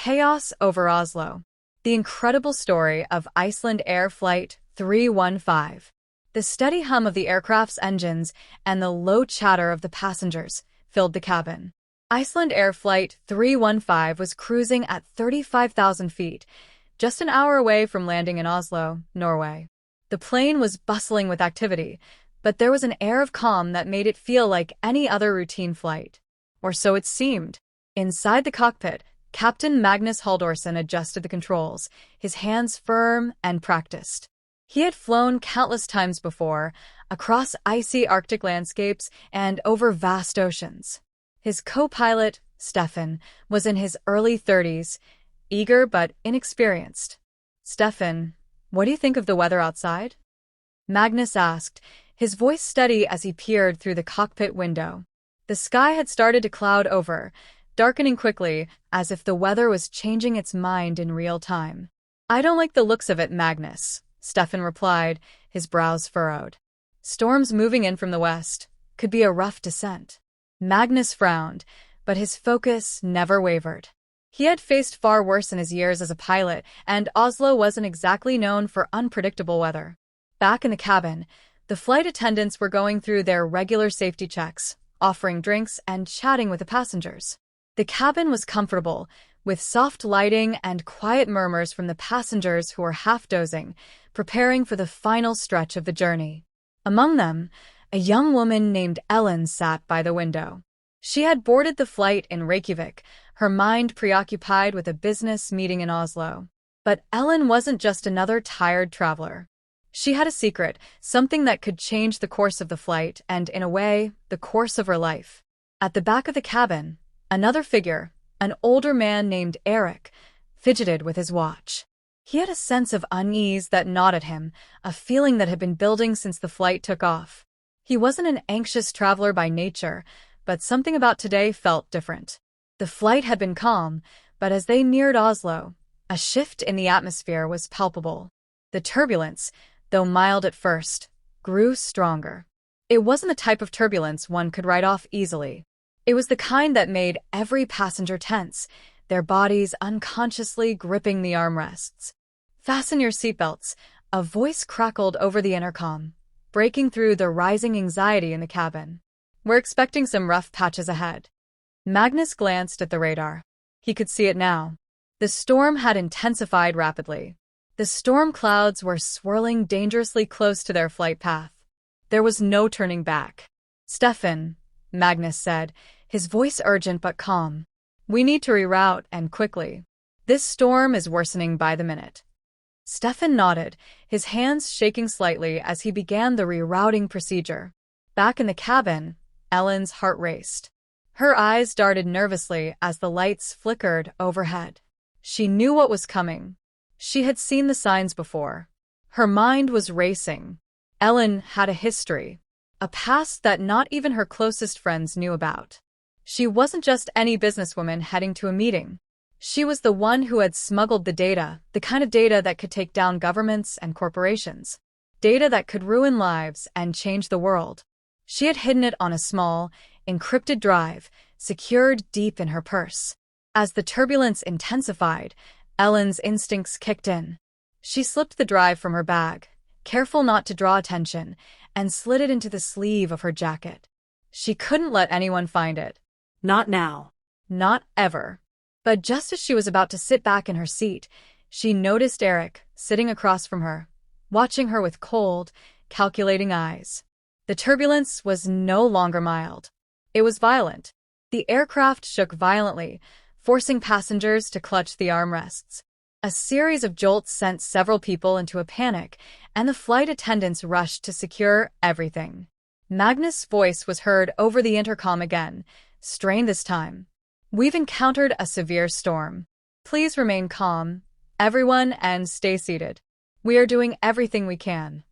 Chaos over Oslo. The incredible story of Iceland Air Flight 315. The steady hum of the aircraft's engines and the low chatter of the passengers filled the cabin. Iceland Air Flight 315 was cruising at 35,000 feet, just an hour away from landing in Oslo, Norway. The plane was bustling with activity, but there was an air of calm that made it feel like any other routine flight. Or so it seemed. Inside the cockpit, Captain Magnus Halldorsen adjusted the controls, his hands firm and practiced. He had flown countless times before, across icy Arctic landscapes and over vast oceans. His co-pilot, Stefan, was in his early 30s, eager but inexperienced. "Stefan, what do you think of the weather outside?" Magnus asked, his voice steady as he peered through the cockpit window. The sky had started to cloud over, darkening quickly, as if the weather was changing its mind in real time. "I don't like the looks of it, Magnus," Stefan replied, his brows furrowed. "Storms moving in from the west. Could be a rough descent." Magnus frowned, but his focus never wavered. He had faced far worse in his years as a pilot, and Oslo wasn't exactly known for unpredictable weather. Back in the cabin, the flight attendants were going through their regular safety checks, offering drinks and chatting with the passengers. The cabin was comfortable, with soft lighting and quiet murmurs from the passengers who were half dozing, preparing for the final stretch of the journey. Among them, a young woman named Ellen sat by the window. She had boarded the flight in Reykjavik, her mind preoccupied with a business meeting in Oslo. But Ellen wasn't just another tired traveler. She had a secret, something that could change the course of the flight and, in a way, the course of her life. At the back of the cabin, another figure, an older man named Eric, fidgeted with his watch. He had a sense of unease that gnawed at him, a feeling that had been building since the flight took off. He wasn't an anxious traveler by nature, but something about today felt different. The flight had been calm, but as they neared Oslo, a shift in the atmosphere was palpable. The turbulence, though mild at first, grew stronger. It wasn't the type of turbulence one could write off easily. It was the kind that made every passenger tense, their bodies unconsciously gripping the armrests. "Fasten your seatbelts," a voice crackled over the intercom, breaking through the rising anxiety in the cabin. "We're expecting some rough patches ahead." Magnus glanced at the radar. He could see it now. The storm had intensified rapidly. The storm clouds were swirling dangerously close to their flight path. There was no turning back. "Stefan," Magnus said, his voice urgent but calm. "We need to reroute, and quickly. This storm is worsening by the minute." Stefan nodded, his hands shaking slightly as he began the rerouting procedure. Back in the cabin, Ellen's heart raced. Her eyes darted nervously as the lights flickered overhead. She knew what was coming. She had seen the signs before. Her mind was racing. Ellen had a history. A past that not even her closest friends knew about. She wasn't just any businesswoman heading to a meeting. She was the one who had smuggled the data, the kind of data that could take down governments and corporations. Data that could ruin lives and change the world. She had hidden it on a small, encrypted drive, secured deep in her purse. As the turbulence intensified, Ellen's instincts kicked in. She slipped the drive from her bag, careful not to draw attention, and slid it into the sleeve of her jacket. She couldn't let anyone find it. Not now. Not ever. But just as she was about to sit back in her seat, she noticed Eric sitting across from her, watching her with cold, calculating eyes. The turbulence was no longer mild. It was violent. The aircraft shook violently, forcing passengers to clutch the armrests. A series of jolts sent several people into a panic, and the flight attendants rushed to secure everything. Magnus' voice was heard over the intercom again, strained this time. "We've encountered a severe storm. Please remain calm, everyone, and stay seated. We are doing everything we can."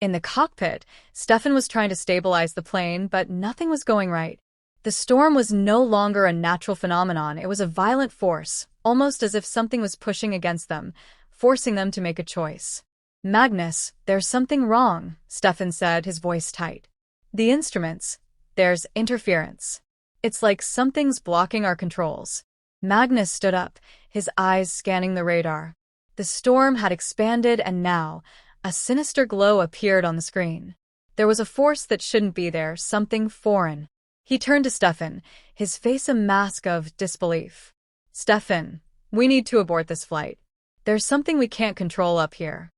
In the cockpit, Stefan was trying to stabilize the plane, but nothing was going right. The storm was no longer a natural phenomenon, it was a violent force, almost as if something was pushing against them, forcing them to make a choice. "Magnus, there's something wrong," Stefan said, his voice tight. "The instruments, there's interference. It's like something's blocking our controls." Magnus stood up, his eyes scanning the radar. The storm had expanded and now, a sinister glow appeared on the screen. There was a force that shouldn't be there, something foreign. He turned to Stefan, his face a mask of disbelief. Stefan, we need to abort this flight. There's something we can't control up here.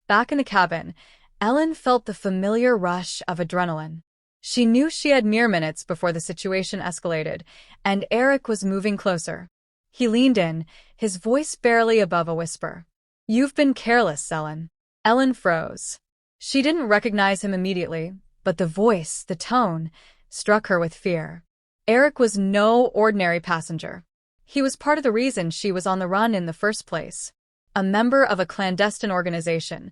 Back in the cabin, Ellen felt the familiar rush of adrenaline. She knew she had mere minutes before the situation escalated, and Eric was moving closer. He leaned in, his voice barely above a whisper. "You've been careless, Ellen." Ellen froze. She didn't recognize him immediately, but the voice, the tone, struck her with fear. Eric was no ordinary passenger. He was part of the reason she was on the run in the first place. A member of a clandestine organization,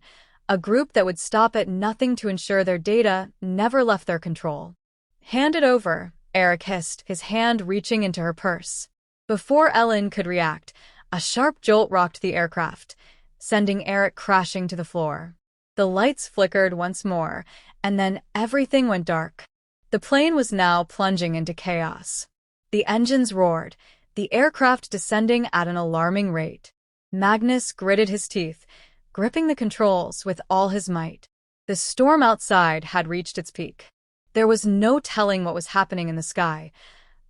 a group that would stop at nothing to ensure their data never left their control. "Hand it over," Eric hissed, his hand reaching into her purse. Before Ellen could react, a sharp jolt rocked the aircraft, sending Eric crashing to the floor. The lights flickered once more, and then everything went dark. The plane was now plunging into chaos. The engines roared, the aircraft descending at an alarming rate. Magnus gritted his teeth, gripping the controls with all his might. The storm outside had reached its peak. There was no telling what was happening in the sky,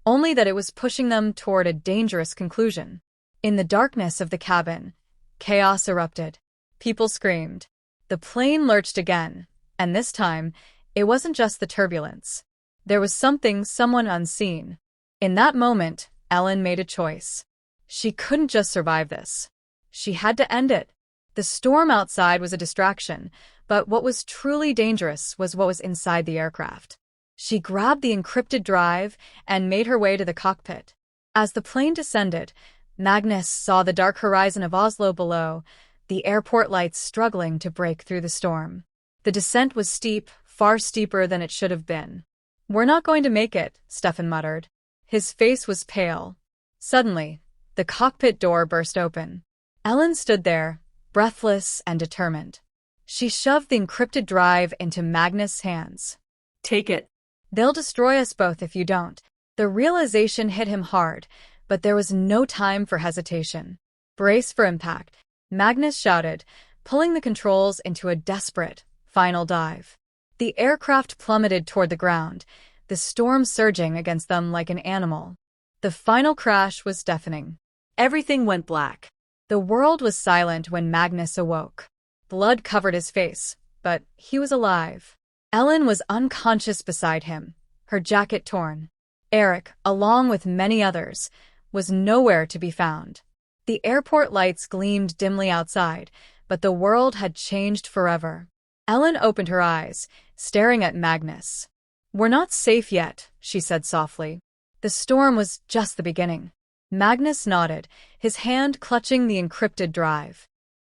only that it was pushing them toward a dangerous conclusion. In the darkness of the cabin, chaos erupted. People screamed. The plane lurched again, and this time, it wasn't just the turbulence. There was someone unseen. In that moment, Ellen made a choice. She couldn't just survive this. She had to end it. The storm outside was a distraction, but what was truly dangerous was what was inside the aircraft. She grabbed the encrypted drive and made her way to the cockpit. As the plane descended, Magnus saw the dark horizon of Oslo below, the airport lights struggling to break through the storm. The descent was steep, far steeper than it should have been. "We're not going to make it," Stefan muttered. His face was pale. Suddenly, the cockpit door burst open. Ellen stood there, breathless and determined. She shoved the encrypted drive into Magnus' hands. "Take it." "They'll destroy us both if you don't." The realization hit him hard, but there was no time for hesitation. "Brace for impact," Magnus shouted, pulling the controls into a desperate, final dive. The aircraft plummeted toward the ground, the storm surging against them like an animal. The final crash was deafening. Everything went black. The world was silent when Magnus awoke. Blood covered his face, but he was alive. Ellen was unconscious beside him, her jacket torn. Eric, along with many others, was nowhere to be found. The airport lights gleamed dimly outside, but the world had changed forever. Ellen opened her eyes, staring at Magnus. "We're not safe yet," she said softly. "The storm was just the beginning." Magnus nodded, his hand clutching the encrypted drive.